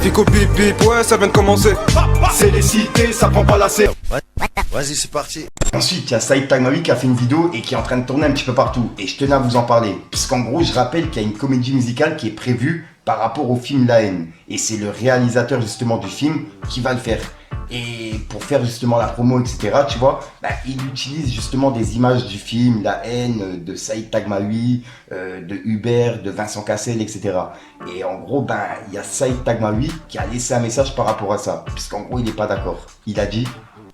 Fico bip bip, ouais ça vient de commencer. C'est les cités, ça prend pas la serre. Vas-y, c'est parti. Ensuite, il y a Saïd Tagmaoui qui a fait une vidéo et qui est en train de tourner un petit peu partout. Et je tenais à vous en parler. Puisqu'en gros, je rappelle qu'il y a une comédie musicale qui est prévue par rapport au film La Haine. Et c'est le réalisateur justement du film qui va le faire. Et pour faire justement la promo, etc., tu vois, il utilise justement des images du film La Haine, de Saïd Tagmaoui, de Hubert, de Vincent Cassel, etc. Et en gros, il y a Saïd Tagmaoui qui a laissé un message par rapport à ça. Puisqu'en gros, il n'est pas d'accord. Il a dit...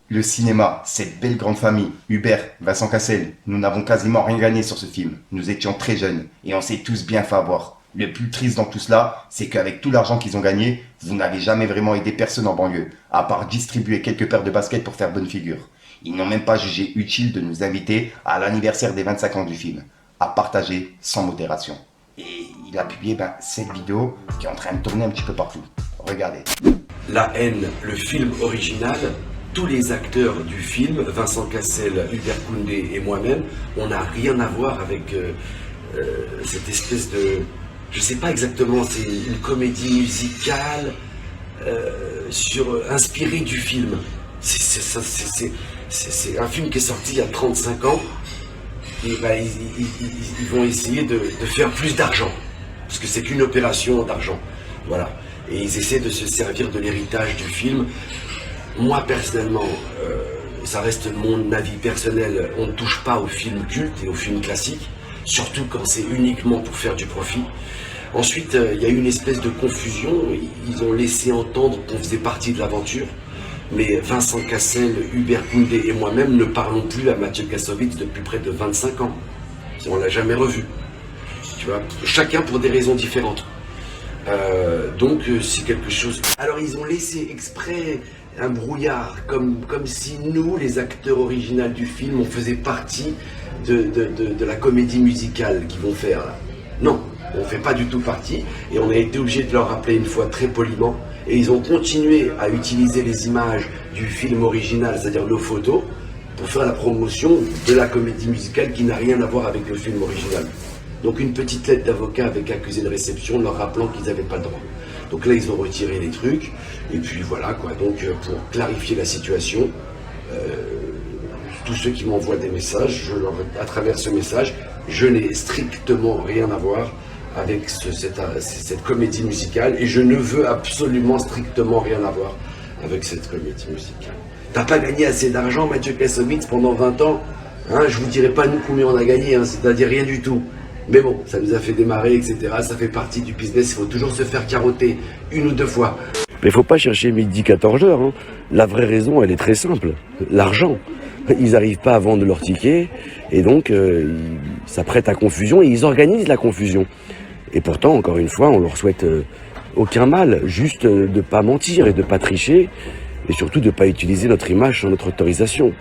Le cinéma, cette belle grande famille, Hubert, Vincent Cassel, nous n'avons quasiment rien gagné sur ce film. Nous étions très jeunes et on s'est tous bien fait avoir. Le plus triste dans tout cela, c'est qu'avec tout l'argent qu'ils ont gagné, vous n'avez jamais vraiment aidé personne en banlieue, à part distribuer quelques paires de baskets pour faire bonne figure. Ils n'ont même pas jugé utile de nous inviter à l'anniversaire des 25 ans du film, à partager sans modération. Et il a publié cette vidéo qui est en train de tourner un petit peu partout. Regardez. La Haine, le film original. Tous les acteurs du film, Vincent Cassel, Hubert Koundé et moi-même, on n'a rien à voir avec cette espèce de... Je sais pas exactement, c'est une comédie musicale inspirée du film. C'est un film qui est sorti il y a 35 ans. Et ils vont essayer de faire plus d'argent. Parce que c'est qu'une opération d'argent. Voilà. Et ils essaient de se servir de l'héritage du film. Moi personnellement, ça reste mon avis personnel, on ne touche pas aux films cultes et aux films classiques, surtout quand c'est uniquement pour faire du profit. Ensuite, il y a eu une espèce de confusion, ils ont laissé entendre qu'on faisait partie de l'aventure, mais Vincent Cassel, Hubert Koundé et moi-même ne parlons plus à Mathieu Kassovitz depuis près de 25 ans. On ne l'a jamais revu, tu vois, chacun pour des raisons différentes. Donc c'est quelque chose... Alors ils ont laissé exprès un brouillard, comme si nous, les acteurs originaux du film, on faisait partie de la comédie musicale qu'ils vont faire là. Non, on ne fait pas du tout partie, et on a été obligé de leur rappeler une fois très poliment, et ils ont continué à utiliser les images du film original, c'est-à-dire nos photos, pour faire la promotion de la comédie musicale qui n'a rien à voir avec le film original. Donc une petite lettre d'avocat avec accusé de réception leur rappelant qu'ils n'avaient pas le droit. Donc là ils ont retiré les trucs, et puis voilà quoi, donc pour clarifier la situation, tous ceux qui m'envoient des messages, à travers ce message, je n'ai strictement rien à voir avec cette comédie musicale, et je ne veux absolument strictement rien à voir avec cette comédie musicale. T'as pas gagné assez d'argent, Mathieu Kassovitz, pendant 20 ans, hein, je vous dirai pas nous combien on a gagné, hein, c'est-à-dire rien du tout. Mais bon, ça nous a fait démarrer, etc. Ça fait partie du business, il faut toujours se faire carotter une ou deux fois. Mais il faut pas chercher midi 14 heures. Hein. La vraie raison, elle est très simple. L'argent. Ils n'arrivent pas à vendre leurs tickets, et donc ça prête à confusion, et ils organisent la confusion. Et pourtant, encore une fois, on leur souhaite aucun mal, juste de ne pas mentir et de ne pas tricher, et surtout de ne pas utiliser notre image sans notre autorisation.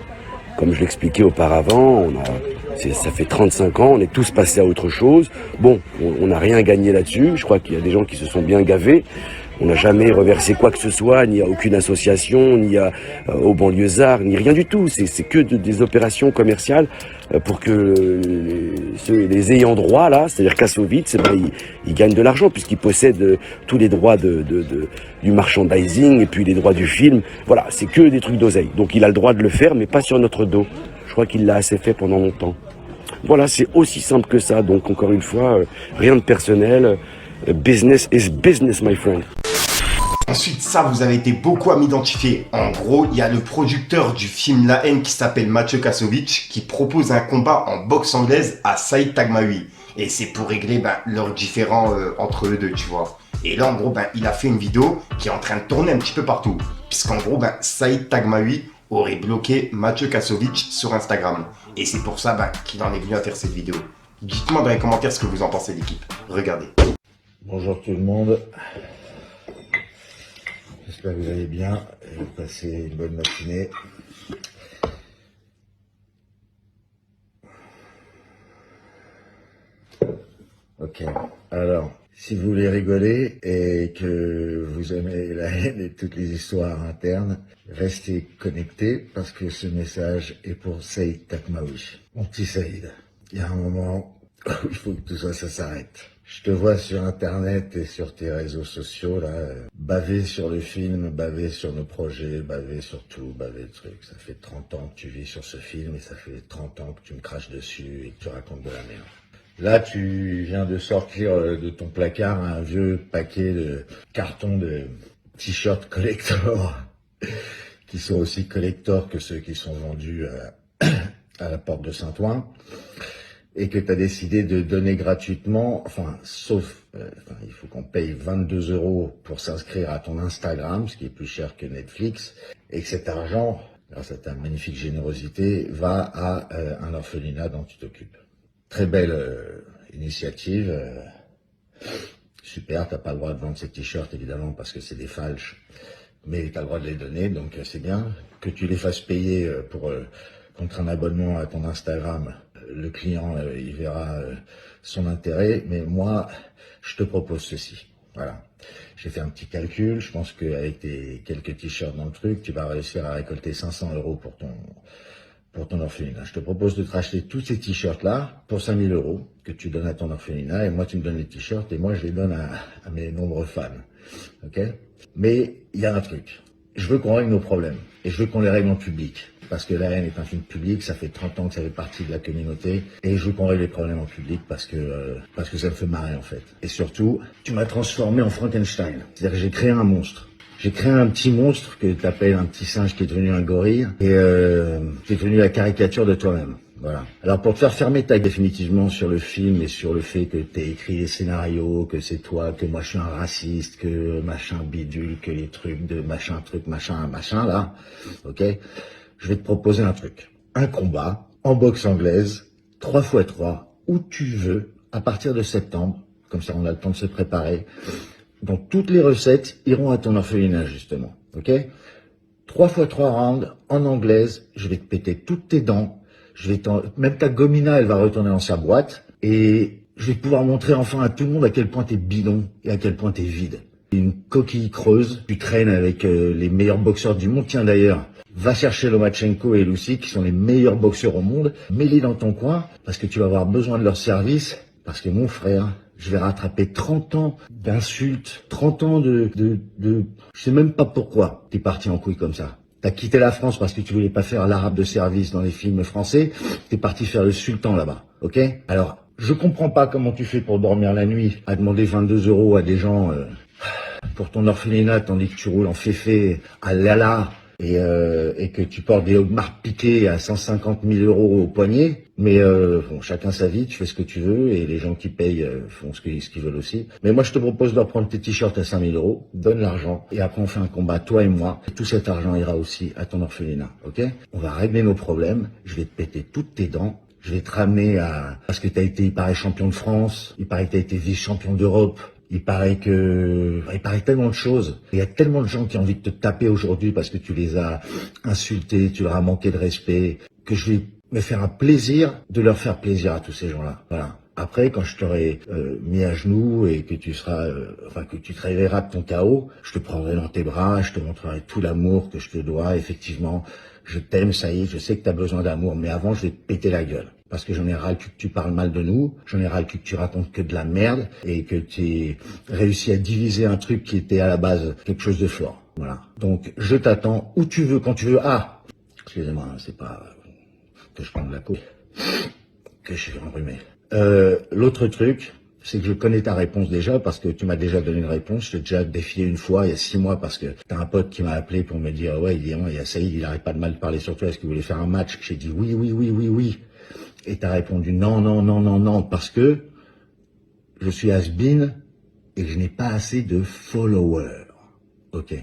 Comme je l'expliquais auparavant, ça fait 35 ans, on est tous passés à autre chose. Bon, on n'a rien gagné là-dessus, je crois qu'il y a des gens qui se sont bien gavés. On n'a jamais reversé quoi que ce soit, ni à aucune association, ni aux banlieusards, ni rien du tout. C'est que des opérations commerciales pour que les ayants droit, là, c'est-à-dire Kassovitz, ils gagnent de l'argent puisqu'ils possèdent tous les droits du merchandising et puis les droits du film. Voilà, c'est que des trucs d'oseille. Donc il a le droit de le faire, mais pas sur notre dos. Je crois qu'il l'a assez fait pendant longtemps. Voilà, c'est aussi simple que ça. Donc encore une fois, rien de personnel. Business is business, my friend. Ensuite, ça, vous avez été beaucoup à m'identifier. En gros, il y a le producteur du film La Haine qui s'appelle Mathieu Kassovitz qui propose un combat en boxe anglaise à Saïd Tagmaoui. Et c'est pour régler leurs différends entre eux deux, tu vois. Et là, en gros, il a fait une vidéo qui est en train de tourner un petit peu partout. Puisqu'en gros, Saïd Tagmaoui aurait bloqué Mathieu Kassovitz sur Instagram. Et c'est pour ça qu'il en est venu à faire cette vidéo. Dites-moi dans les commentaires ce que vous en pensez, l'équipe. Regardez. Bonjour tout le monde. J'espère que vous allez bien et vous passez une bonne matinée. Ok, alors, si vous voulez rigoler et que vous aimez la haine et toutes les histoires internes, restez connectés parce que ce message est pour Saïd Tagmaoui. Mon petit Saïd, il y a un moment où il faut que tout ça s'arrête. Je te vois sur Internet et sur tes réseaux sociaux, là, baver sur le film, baver sur nos projets, baver sur tout, baver le truc. Ça fait 30 ans que tu vis sur ce film et ça fait 30 ans que tu me craches dessus et que tu racontes de la merde. Là, tu viens de sortir de ton placard un vieux paquet de cartons de t-shirts collector, qui sont aussi collector que ceux qui sont vendus à la porte de Saint-Ouen, et que tu as décidé de donner gratuitement, sauf, il faut qu'on paye 22 € pour s'inscrire à ton Instagram, ce qui est plus cher que Netflix, et que cet argent, grâce à ta magnifique générosité, va à un orphelinat dont tu t'occupes. Très belle initiative, super, t'as pas le droit de vendre ces t-shirts évidemment parce que c'est des falches, mais tu as le droit de les donner, donc c'est bien. Que tu les fasses payer contre un abonnement à ton Instagram, le client il verra son intérêt, mais moi je te propose ceci. Voilà, j'ai fait un petit calcul, je pense qu'avec tes quelques t-shirts dans le truc, tu vas réussir à récolter 500 € pour ton orphelinat. Je te propose de te racheter tous ces t-shirts là pour 5000 € que tu donnes à ton orphelinat, et moi tu me donnes les t-shirts et moi je les donne à mes nombreux fans. Ok? Mais il y a un truc. Je veux qu'on règle nos problèmes et je veux qu'on les règle en public. Parce que La Haine est un film public, ça fait 30 ans que ça fait partie de la communauté, et je veux qu'on règle les problèmes en public parce que ça me fait marrer en fait. Et surtout, tu m'as transformé en Frankenstein. C'est-à-dire que j'ai créé un monstre. J'ai créé un petit monstre que tu appelles un petit singe qui est devenu un gorille, et qui est devenu la caricature de toi-même. Voilà. Alors pour te faire fermer ta gueule définitivement sur le film et sur le fait que t'aies écrit les scénarios, que c'est toi, que moi je suis un raciste, que machin bidule, que les trucs de machin truc machin là, ok, je vais te proposer un truc. Un combat en boxe anglaise, 3x3, où tu veux, à partir de septembre, comme ça on a le temps de se préparer, dont toutes les recettes iront à ton orphelinat justement, ok. 3x3 rounds en anglaise, je vais te péter toutes tes dents, même ta gomina, elle va retourner dans sa boîte, et je vais pouvoir montrer enfin à tout le monde à quel point t'es bidon et à quel point t'es vide. Une coquille creuse, tu traînes avec les meilleurs boxeurs du monde. Tiens d'ailleurs, va chercher Lomachenko et Lucy, qui sont les meilleurs boxeurs au monde, mets-les dans ton coin, parce que tu vas avoir besoin de leur service, parce que mon frère, je vais rattraper 30 ans d'insultes, 30 ans de je sais même pas pourquoi t'es parti en couille comme ça. T'as quitté la France parce que tu voulais pas faire l'arabe de service dans les films français, t'es parti faire le sultan là-bas, ok? Alors, je comprends pas comment tu fais pour dormir la nuit, à demander 22 € à des gens pour ton orphelinat, tandis que tu roules en féfé à Lala, et que tu portes des Audemars piqués à 150 000 € au poignet, mais bon, chacun sa vie, tu fais ce que tu veux, et les gens qui payent font ce qu'ils veulent aussi. Mais moi je te propose de reprendre tes t-shirts à 5 000 €, donne l'argent, et après on fait un combat, toi et moi, et tout cet argent ira aussi à ton orphelinat, ok? On va régler nos problèmes, je vais te péter toutes tes dents, je vais te ramener parce que il paraît champion de France, il paraît que t'as été vice-champion d'Europe, il paraît tellement de choses. Il y a tellement de gens qui ont envie de te taper aujourd'hui parce que tu les as insultés, tu leur as manqué de respect, que je vais me faire un plaisir de leur faire plaisir à tous ces gens-là. Voilà. Après, quand je t'aurai mis à genoux et que tu te réveilleras de ton chaos, je te prendrai dans tes bras, je te montrerai tout l'amour que je te dois. Effectivement, je t'aime, ça y est, je sais que tu as besoin d'amour, mais avant, je vais te péter la gueule. Parce que j'en ai ras le cul que tu parles mal de nous, j'en ai ras le cul que tu racontes que de la merde, et que tu aies réussi à diviser un truc qui était à la base quelque chose de fort. Voilà. Donc, je t'attends où tu veux, quand tu veux. Ah, excusez-moi, c'est pas que je prends de la coupe, que je suis enrhumé. L'autre truc, c'est que je connais ta réponse déjà, parce que tu m'as déjà donné une réponse. Je t'ai déjà défié une fois, il y a 6 mois, parce que t'as un pote qui m'a appelé pour me dire, ouais, il y a Saïd, il arrête pas de mal parler sur toi, est-ce qu'il voulait faire un match? J'ai dit oui. Et t'as répondu non, parce que je suis has-been et que je n'ai pas assez de followers. Ok.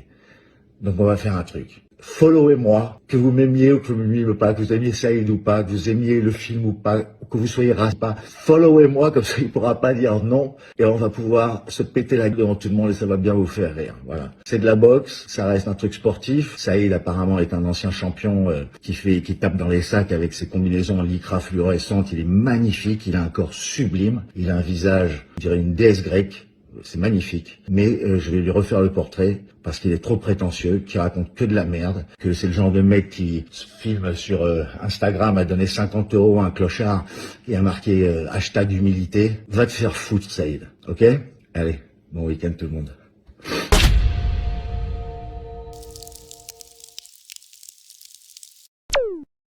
Donc on va faire un truc. Followez-moi, que vous m'aimiez ou que vous m'aimiez pas, que vous aimiez Saïd ou pas, que vous aimiez le film ou pas, que vous soyez race ou pas. Followez-moi, comme ça il pourra pas dire non, et on va pouvoir se péter la gueule devant tout le monde et ça va bien vous faire rire. Voilà. C'est de la boxe, ça reste un truc sportif. Saïd apparemment est un ancien champion qui tape dans les sacs avec ses combinaisons en lycra fluorescente. Il est magnifique, il a un corps sublime, il a un visage, je dirais une déesse grecque. c'est magnifique. Mais je vais lui refaire le portrait parce qu'il est trop prétentieux, qu'il raconte que de la merde, que c'est le genre de mec qui se filme sur Instagram, a donné 50 € à un clochard et a marqué hashtag humilité. Va te faire foutre, Saïd. Ok? Allez, bon week-end tout le monde.